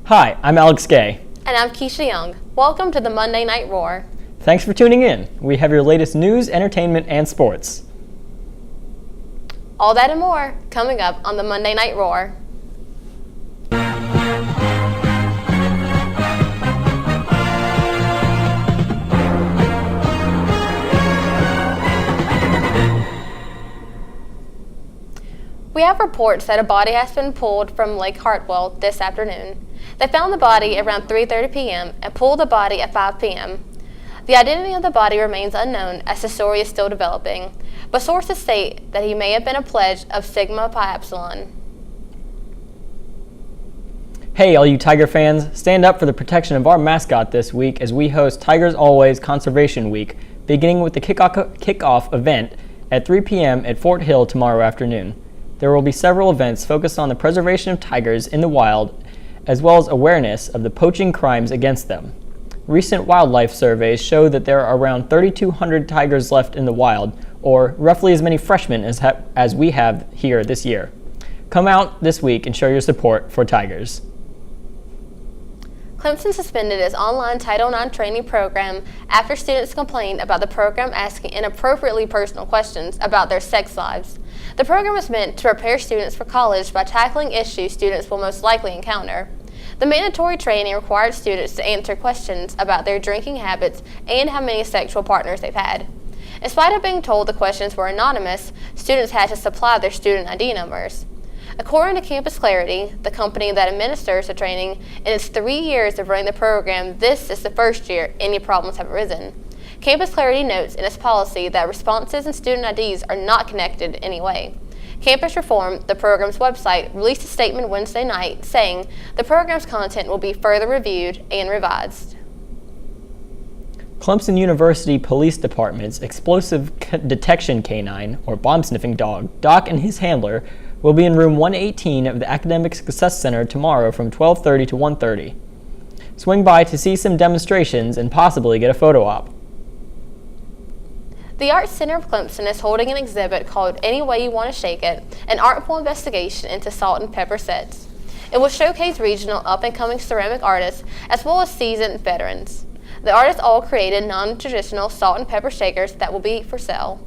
Hi, I'm Alex Gay. And I'm Kaisha Young. Welcome to the Monday Night Roar. Thanks for tuning in. We have your latest news, entertainment, and sports. All that and more coming up on the Monday Night Roar. We have reports that a body has been pulled from Lake Hartwell this afternoon. They found the body around 3:30 p.m. and pulled the body at 5 p.m. The identity of the body remains unknown as the story is still developing, but sources state that he may have been a pledge of Sigma Pi Epsilon. Hey, all you Tiger fans, stand up for the protection of our mascot this week as we host Tigers Always Conservation Week, beginning with the kickoff event at 3 p.m. at Fort Hill tomorrow afternoon. There will be several events focused on the preservation of tigers in the wild, as well as awareness of the poaching crimes against them. Recent wildlife surveys show that there are around 3,200 tigers left in the wild, or roughly as many freshmen as we have here this year. Come out this week and show your support for tigers. Clemson suspended its online Title IX training program after students complained about the program asking inappropriately personal questions about their sex lives. The program is meant to prepare students for college by tackling issues students will most likely encounter. The mandatory training required students to answer questions about their drinking habits and how many sexual partners they've had. In spite of being told the questions were anonymous, students had to supply their student ID numbers. According to Campus Clarity, the company that administers the training, in its 3 years of running the program, this is the first year any problems have arisen. Campus Clarity notes in its policy that responses and student IDs are not connected in any way. Campus Reform, the program's website, released a statement Wednesday night saying the program's content will be further reviewed and revised. Clemson University Police Department's explosive detection canine, or bomb-sniffing dog, Doc, and his handler will be in room 118 of the Academic Success Center tomorrow from 12:30 to 1:30. Swing by to see some demonstrations and possibly get a photo op. The Arts Center of Clemson is holding an exhibit called Any Way You Want to Shake It, an artful investigation into salt and pepper sets. It will showcase regional up-and-coming ceramic artists as well as seasoned veterans. The artists all created non-traditional salt and pepper shakers that will be for sale.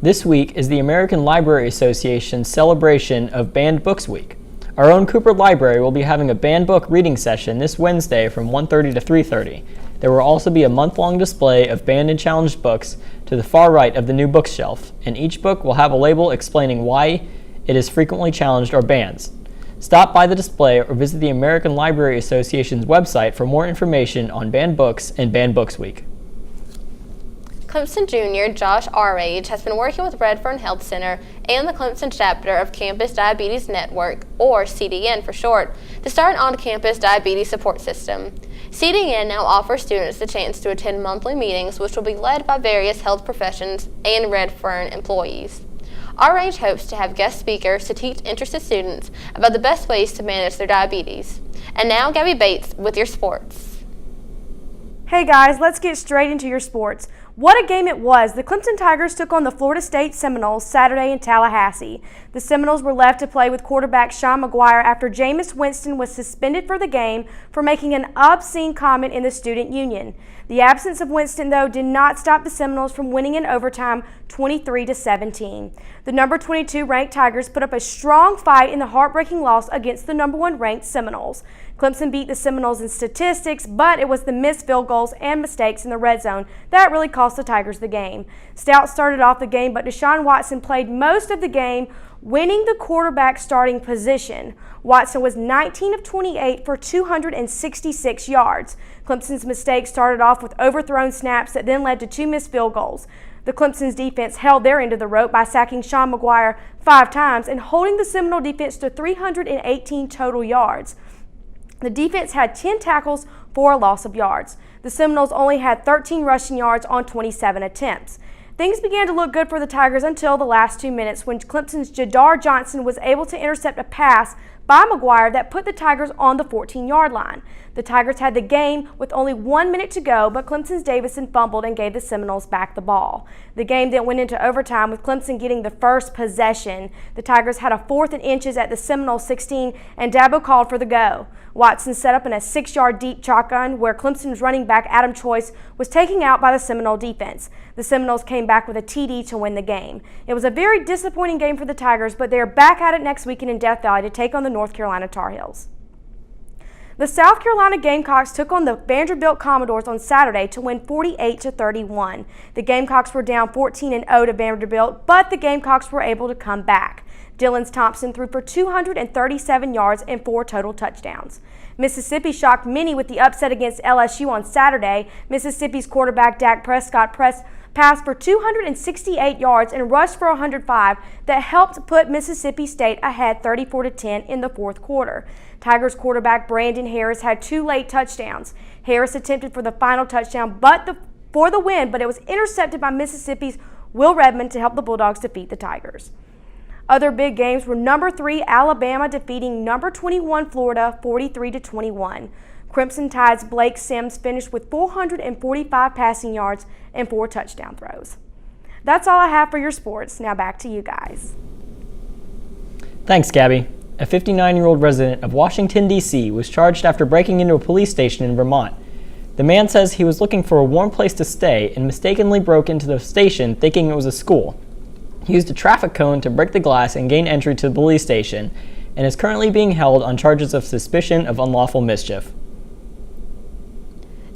This week is the American Library Association's celebration of Banned Books Week. Our own Cooper Library will be having a banned book reading session this Wednesday from 1:30 to 3:30. There will also be a month-long display of banned and challenged books to the far right of the new bookshelf, and each book will have a label explaining why it is frequently challenged or banned. Stop by the display or visit the American Library Association's website for more information on banned books and Banned Books Week. Clemson junior Josh R.H. has been working with Redfern Health Center and the Clemson chapter of Campus Diabetes Network, or CDN for short, to start an on-campus diabetes support system. CDN now offers students the chance to attend monthly meetings which will be led by various health professions and Redfern employees. RH hopes to have guest speakers to teach interested students about the best ways to manage their diabetes. And now Gabby Bates with your sports. Hey guys, let's get straight into your sports. What a game it was. The Clemson Tigers took on the Florida State Seminoles Saturday in Tallahassee. The Seminoles were left to play with quarterback Sean McGuire after Jameis Winston was suspended for the game for making an obscene comment in the student union. The absence of Winston, though, did not stop the Seminoles from winning in overtime 23-17. The number 22 ranked Tigers put up a strong fight in the heartbreaking loss against the number 1 ranked Seminoles. Clemson beat the Seminoles in statistics, but it was the missed field goals and mistakes in the red zone that really cost the Tigers the game. Stout started off the game, but Deshaun Watson played most of the game, winning the quarterback starting position. Watson was 19 of 28 for 266 yards. Clemson's mistakes started off with overthrown snaps that then led to 2 missed field goals. The Clemson's defense held their end of the rope by sacking Sean McGuire 5 times and holding the Seminole defense to 318 total yards. The defense had 10 tackles for a loss of yards. The Seminoles only had 13 rushing yards on 27 attempts. Things began to look good for the Tigers until the last 2 minutes when Clemson's Jadar Johnson was able to intercept a pass by McGuire that put the Tigers on the 14-yard line. The Tigers had the game with only 1 minute to go, but Clemson's Davison fumbled and gave the Seminoles back the ball. The game then went into overtime with Clemson getting the first possession. The Tigers had a 4th and inches at the Seminoles 16, and Dabo called for the go. Watson set up in a 6-yard deep shotgun where Clemson's running back Adam Choice was taken out by the Seminole defense. The Seminoles came back with a TD to win the game. It was a very disappointing game for the Tigers, but they are back at it next weekend in Death Valley to take on the North Carolina Tar Heels. The South Carolina Gamecocks took on the Vanderbilt Commodores on Saturday to win 48-31. The Gamecocks were down 14-0 to Vanderbilt, but the Gamecocks were able to come back. Dylan Thompson threw for 237 yards and 4 total touchdowns. Mississippi shocked many with the upset against LSU on Saturday. Mississippi's quarterback Dak Prescott passed for 268 yards and rushed for 105 that helped put Mississippi State ahead 34-10 in the fourth quarter. Tigers quarterback Brandon Harris had 2 late touchdowns. Harris attempted for the final touchdown for the win, but it was intercepted by Mississippi's Will Redmond to help the Bulldogs defeat the Tigers. Other big games were number 3 Alabama defeating number 21 Florida 43-21. Crimson Tide's Blake Sims finished with 445 passing yards and 4 touchdown throws. That's all I have for your sports. Now back to you guys. Thanks, Gabby. A 59-year-old resident of Washington, D.C. was charged after breaking into a police station in Vermont. The man says he was looking for a warm place to stay and mistakenly broke into the station thinking it was a school. He used a traffic cone to break the glass and gain entry to the police station and is currently being held on charges of suspicion of unlawful mischief.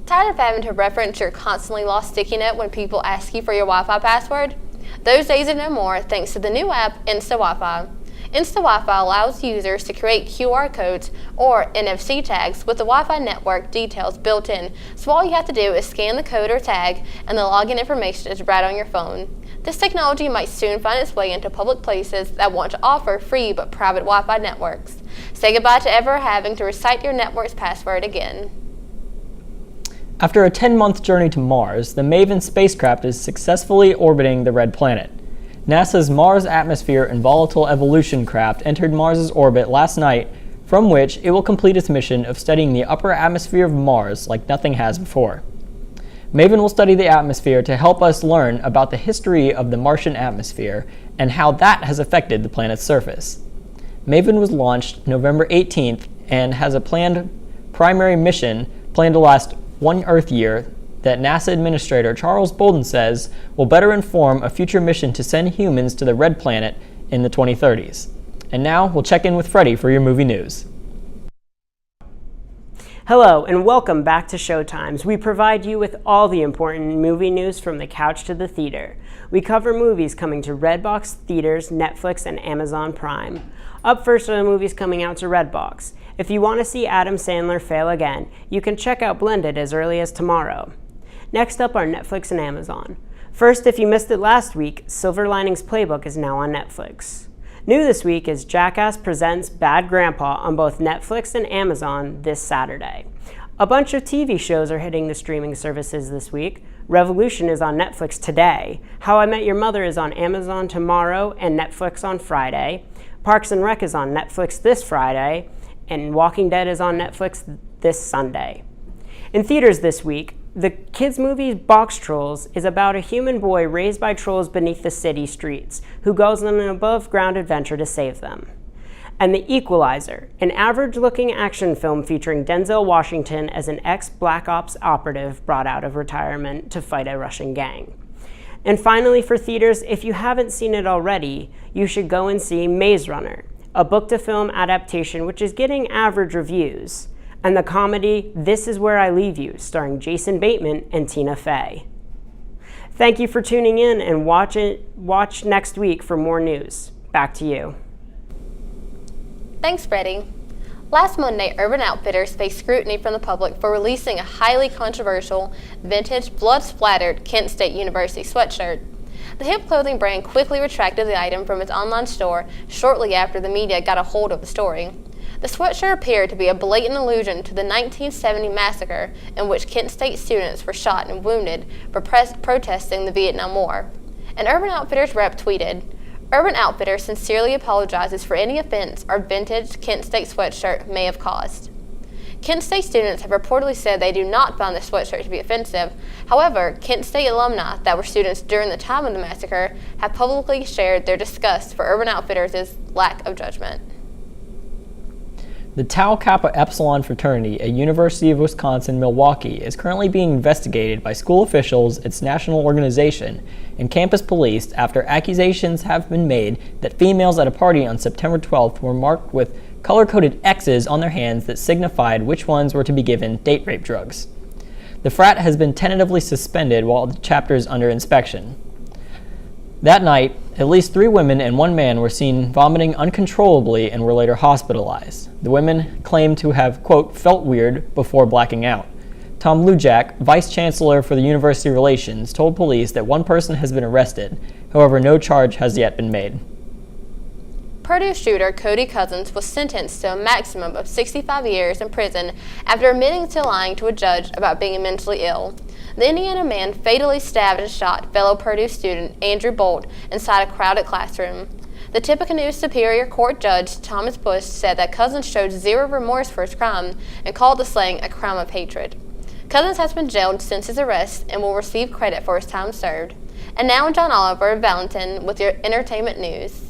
Tired of having to reference your constantly lost sticky note when people ask you for your Wi-Fi password? Those days are no more thanks to the new app Insta WiFi. Insta Wi-Fi allows users to create QR codes or NFC tags with the Wi-Fi network details built in, so all you have to do is scan the code or tag and the login information is right on your phone. This technology might soon find its way into public places that want to offer free but private Wi-Fi networks. Say goodbye to ever having to recite your network's password again. After a 10-month journey to Mars, the MAVEN spacecraft is successfully orbiting the red planet. NASA's Mars Atmosphere and Volatile Evolution craft entered Mars's orbit last night, from which it will complete its mission of studying the upper atmosphere of Mars like nothing has before. MAVEN will study the atmosphere to help us learn about the history of the Martian atmosphere and how that has affected the planet's surface. MAVEN was launched November 18th and has a planned primary mission planned to last 1 Earth year that NASA Administrator Charles Bolden says will better inform a future mission to send humans to the red planet in the 2030s. And now we'll check in with Freddie for your movie news. Hello and welcome back to Showtimes. We provide you with all the important movie news from the couch to the theater. We cover movies coming to Redbox theaters, Netflix, and Amazon Prime. Up first are the movies coming out to Redbox. If you want to see Adam Sandler fail again, you can check out Blended as early as tomorrow. Next up are Netflix and Amazon. First, if you missed it last week, Silver Linings Playbook is now on Netflix. New this week is Jackass Presents Bad Grandpa on both Netflix and Amazon this Saturday. A bunch of TV shows are hitting the streaming services this week. Revolution is on Netflix today. How I Met Your Mother is on Amazon tomorrow and Netflix on Friday. Parks and Rec is on Netflix this Friday, and Walking Dead is on Netflix this Sunday. In theaters this week, the kids' movie Box Trolls is about a human boy raised by trolls beneath the city streets who goes on an above-ground adventure to save them. And The Equalizer, an average-looking action film featuring Denzel Washington as an ex-Black Ops operative brought out of retirement to fight a Russian gang. And finally, for theaters, if you haven't seen it already, you should go and see Maze Runner, a book-to-film adaptation which is getting average reviews, and the comedy This Is Where I Leave You, starring Jason Bateman and Tina Fey. Thank you for tuning in, and watch next week for more news. Back to you. Thanks, Freddie. Last Monday, Urban Outfitters faced scrutiny from the public for releasing a highly controversial, vintage, blood-splattered Kent State University sweatshirt. The hip clothing brand quickly retracted the item from its online store shortly after the media got a hold of the story. The sweatshirt appeared to be a blatant allusion to the 1970 massacre in which Kent State students were shot and wounded for protesting the Vietnam War. An Urban Outfitters rep tweeted, "Urban Outfitters sincerely apologizes for any offense our vintage Kent State sweatshirt may have caused." Kent State students have reportedly said they do not find the sweatshirt to be offensive. However, Kent State alumni that were students during the time of the massacre have publicly shared their disgust for Urban Outfitters' lack of judgment. The Tau Kappa Epsilon fraternity at University of Wisconsin-Milwaukee is currently being investigated by school officials, its national organization, and campus police after accusations have been made that females at a party on September 12th were marked with color-coded X's on their hands that signified which ones were to be given date rape drugs. The frat has been tentatively suspended while the chapter is under inspection. That night, at least 3 women and 1 man were seen vomiting uncontrollably and were later hospitalized. The women claimed to have, quote, felt weird before blacking out. Tom Lujak, vice chancellor for the university relations, told police that 1 person has been arrested. However, no charge has yet been made. Purdue shooter Cody Cousins was sentenced to a maximum of 65 years in prison after admitting to lying to a judge about being mentally ill. The Indiana man fatally stabbed and shot fellow Purdue student Andrew Bolt inside a crowded classroom. The Tippecanoe Superior Court Judge Thomas Bush said that Cousins showed zero remorse for his crime and called the slaying a crime of hatred. Cousins has been jailed since his arrest and will receive credit for his time served. And now John Oliver and Valentin with your entertainment news.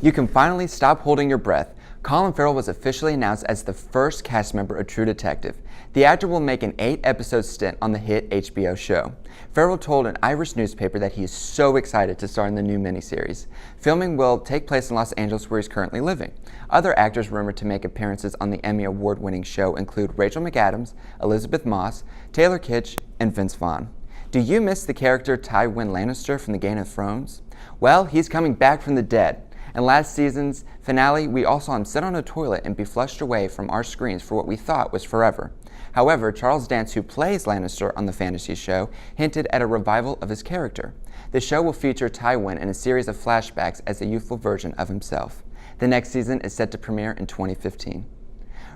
You can finally stop holding your breath. Colin Farrell was officially announced as the first cast member of True Detective. The actor will make an 8-episode stint on the hit HBO show. Farrell told an Irish newspaper that he is so excited to star in the new miniseries. Filming will take place in Los Angeles, where he's currently living. Other actors rumored to make appearances on the Emmy Award-winning show include Rachel McAdams, Elizabeth Moss, Taylor Kitsch, and Vince Vaughn. Do you miss the character Tywin Lannister from the Game of Thrones? Well, he's coming back from the dead. In last season's finale, we all saw him sit on a toilet and be flushed away from our screens for what we thought was forever. However, Charles Dance, who plays Lannister on the fantasy show, hinted at a revival of his character. The show will feature Tywin in a series of flashbacks as a youthful version of himself. The next season is set to premiere in 2015.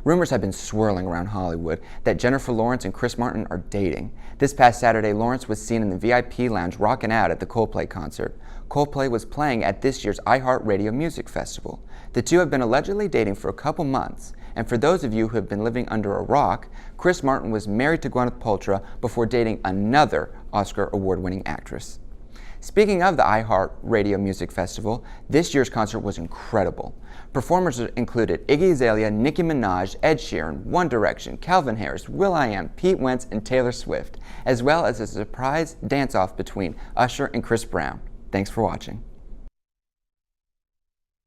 Rumors have been swirling around Hollywood that Jennifer Lawrence and Chris Martin are dating. This past Saturday, Lawrence was seen in the VIP lounge rocking out at the Coldplay concert. Coldplay was playing at this year's iHeartRadio Music Festival. The two have been allegedly dating for a couple months, and for those of you who have been living under a rock, Chris Martin was married to Gwyneth Paltrow before dating another Oscar award-winning actress. Speaking of the iHeartRadio Music Festival, this year's concert was incredible. Performers included Iggy Azalea, Nicki Minaj, Ed Sheeran, One Direction, Calvin Harris, will.i.am, Pete Wentz, and Taylor Swift, as well as a surprise dance-off between Usher and Chris Brown. Thanks for watching.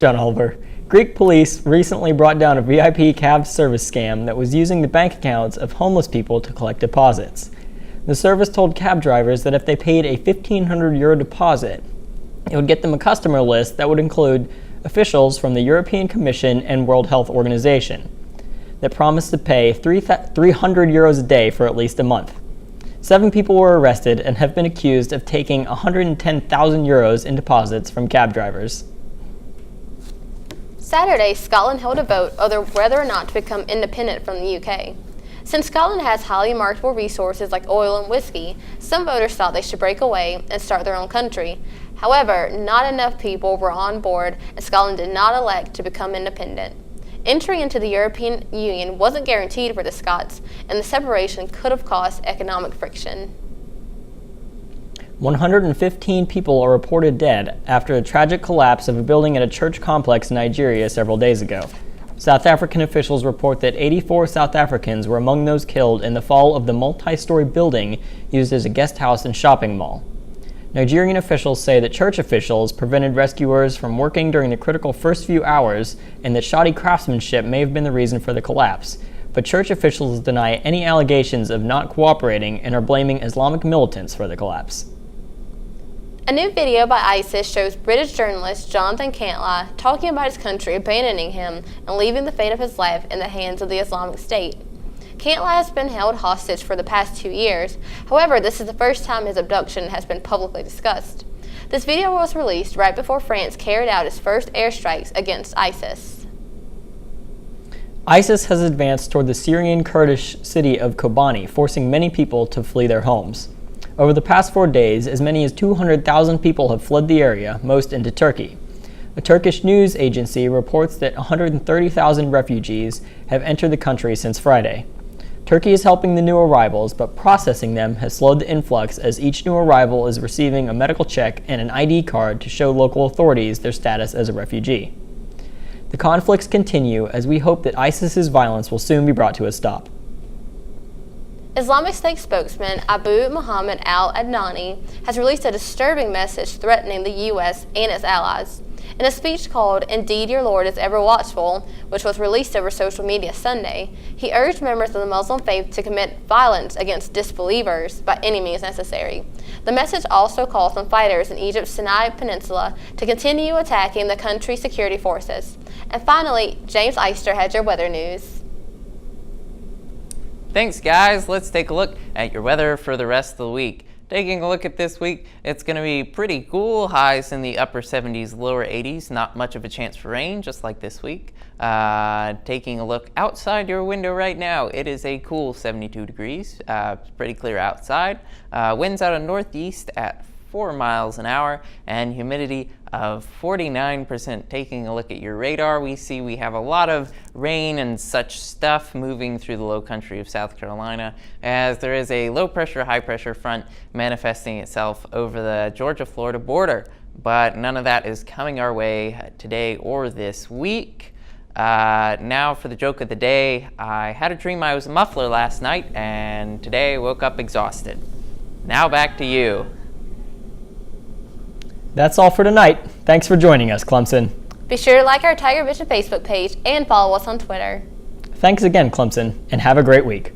John Oliver. Greek police recently brought down a VIP cab service scam that was using the bank accounts of homeless people to collect deposits. The service told cab drivers that if they paid a €1,500 deposit, it would get them a customer list that would include officials from the European Commission and World Health Organization that promised to pay €300 a day for at least a month. 7 people were arrested and have been accused of taking €110,000 in deposits from cab drivers. Saturday, Scotland held a vote over whether or not to become independent from the UK. Since Scotland has highly marketable resources like oil and whiskey, some voters thought they should break away and start their own country. However, not enough people were on board, and Scotland did not elect to become independent. Entry into the European Union wasn't guaranteed for the Scots, and the separation could have caused economic friction. 115 people are reported dead after a tragic collapse of a building at a church complex in Nigeria several days ago. South African officials report that 84 South Africans were among those killed in the fall of the multi-story building used as a guest house and shopping mall. Nigerian officials say that church officials prevented rescuers from working during the critical first few hours and that shoddy craftsmanship may have been the reason for the collapse, but church officials deny any allegations of not cooperating and are blaming Islamic militants for the collapse. A new video by ISIS shows British journalist Jonathan Cantlie talking about his country abandoning him and leaving the fate of his life in the hands of the Islamic State. Cantlie has been held hostage for the past 2 years. However, this is the first time his abduction has been publicly discussed. This video was released right before France carried out its first airstrikes against ISIS. ISIS has advanced toward the Syrian Kurdish city of Kobani, forcing many people to flee their homes. Over the past 4 days, as many as 200,000 people have fled the area, most into Turkey. A Turkish news agency reports that 130,000 refugees have entered the country since Friday. Turkey is helping the new arrivals, but processing them has slowed the influx as each new arrival is receiving a medical check and an ID card to show local authorities their status as a refugee. The conflicts continue as we hope that ISIS's violence will soon be brought to a stop. Islamic State spokesman Abu Muhammad al-Adnani has released a disturbing message threatening the U.S. and its allies. In a speech called Indeed Your Lord is Ever Watchful, which was released over social media Sunday, he urged members of the Muslim faith to commit violence against disbelievers by any means necessary. The message also calls on fighters in Egypt's Sinai Peninsula to continue attacking the country's security forces. And finally, James Eister has your weather news. Thanks, guys. Let's take a look at your weather for the rest of the week. Taking a look at this week, it's going to be pretty cool. Highs in the upper 70s, lower 80s. Not much of a chance for rain, just like this week. Taking a look outside your window right now, it is a cool 72 degrees. It's pretty clear outside. Winds out of northeast at 4 miles an hour and humidity of 49%. Taking a look at your radar, we see we have a lot of rain and such stuff moving through the low country of South Carolina, as there is a low pressure, high pressure front manifesting itself over the Georgia-Florida border. But none of that is coming our way today or this week. Now for the joke of the day. I had a dream I was a muffler last night, and today I woke up exhausted. Now back to you. That's all for tonight. Thanks for joining us, Clemson. Be sure to like our Tiger Vision Facebook page and follow us on Twitter. Thanks again, Clemson, and have a great week.